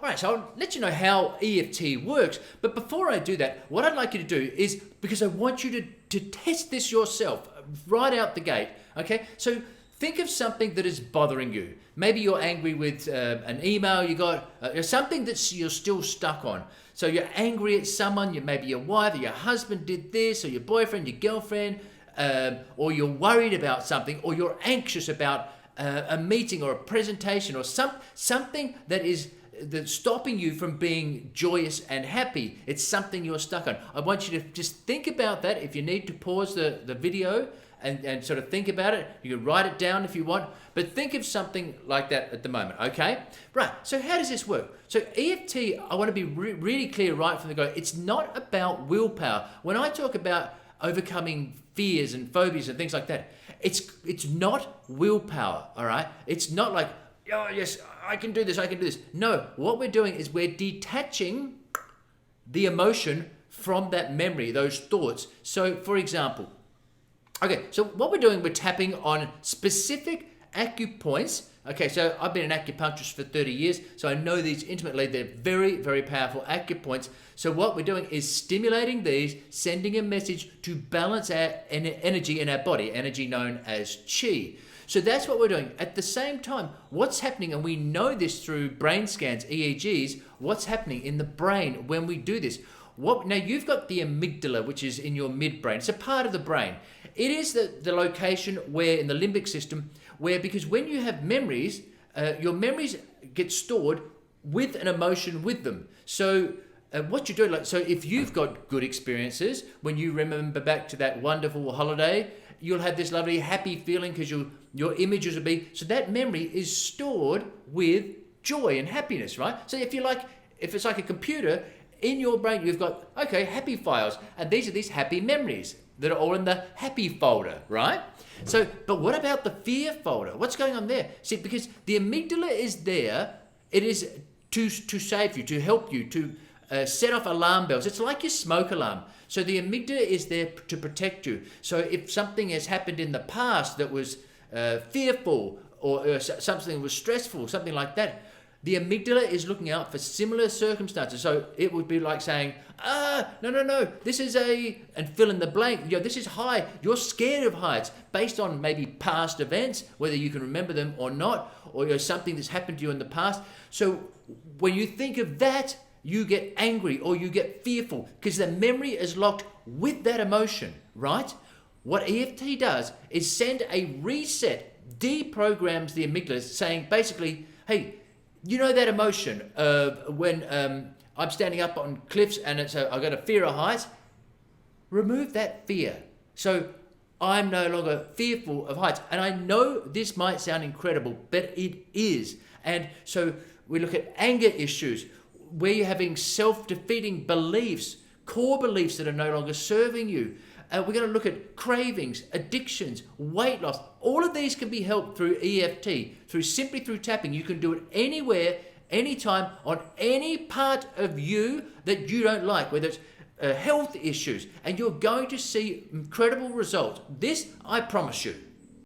All right, so I'll let you know how EFT works. But before I do that, what I'd like you to do is, because I want you to test this yourself right out the gate, okay? So think of something that is bothering you. Maybe you're angry with an email you got, something that you're still stuck on. So you're angry at someone, maybe your wife or your husband did this, or your boyfriend, your girlfriend, or you're worried about something, or you're anxious about a meeting or a presentation, or something that's stopping you from being joyous and happy. It's something you're stuck on. I want you to just think about that. If you need to pause the video and sort of think about it, you can write it down if you want, but think of something like that at the moment, okay? Right, so how does this work? So EFT, I want to be really clear right from the go. It's not about willpower. When I talk about overcoming fears and phobias and things like that, it's not willpower, all right? It's not like, oh yes, I can do this, I can do this. No, what we're doing is we're detaching the emotion from that memory, those thoughts. So for example, okay, so what we're doing, we're tapping on specific acupoints. Okay, so I've been an acupuncturist for 30 years, so I know these intimately. They're very, very powerful acupoints. So what we're doing is stimulating these, sending a message to balance our energy in our body, energy known as chi. So that's what we're doing. At the same time, what's happening, and we know this through brain scans, EEGs, what's happening in the brain when we do this. Now you've got the amygdala, which is in your midbrain. It's a part of the brain. It is the location where in the limbic system, because when you have memories, your memories get stored with an emotion with them. So what you do, so if you've got good experiences, when you remember back to that wonderful holiday, you'll have this lovely happy feeling because your images will be, so that memory is stored with joy and happiness, right? So if it's like a computer, in your brain you've got, okay, happy files, and these are these happy memories that are all in the happy folder, right? So, but what about the fear folder? What's going on there? See, because the amygdala is there, it is to save you, to help you, to set off alarm bells. It's like your smoke alarm. So the amygdala is there to protect you. So if something has happened in the past that was fearful, or something that was stressful, something like that, the amygdala is looking out for similar circumstances. So it would be like saying, no, this is and fill in the blank. This is high. You're scared of heights based on maybe past events, whether you can remember them or not, or something that's happened to you in the past. So when you think of that, you get angry or you get fearful because the memory is locked with that emotion, right? What EFT does is send a reset, deprograms the amygdala, saying basically, hey, you know that emotion of when I'm standing up on cliffs and I've got a fear of heights? Remove that fear. So I'm no longer fearful of heights. And I know this might sound incredible, but it is. And so we look at anger issues, where you're having self-defeating beliefs, core beliefs that are no longer serving you. We're going to look at cravings, addictions, weight loss. All of these can be helped through EFT, simply through tapping. You can do it anywhere, anytime, on any part of you that you don't like, whether it's health issues, and you're going to see incredible results. This, I promise you.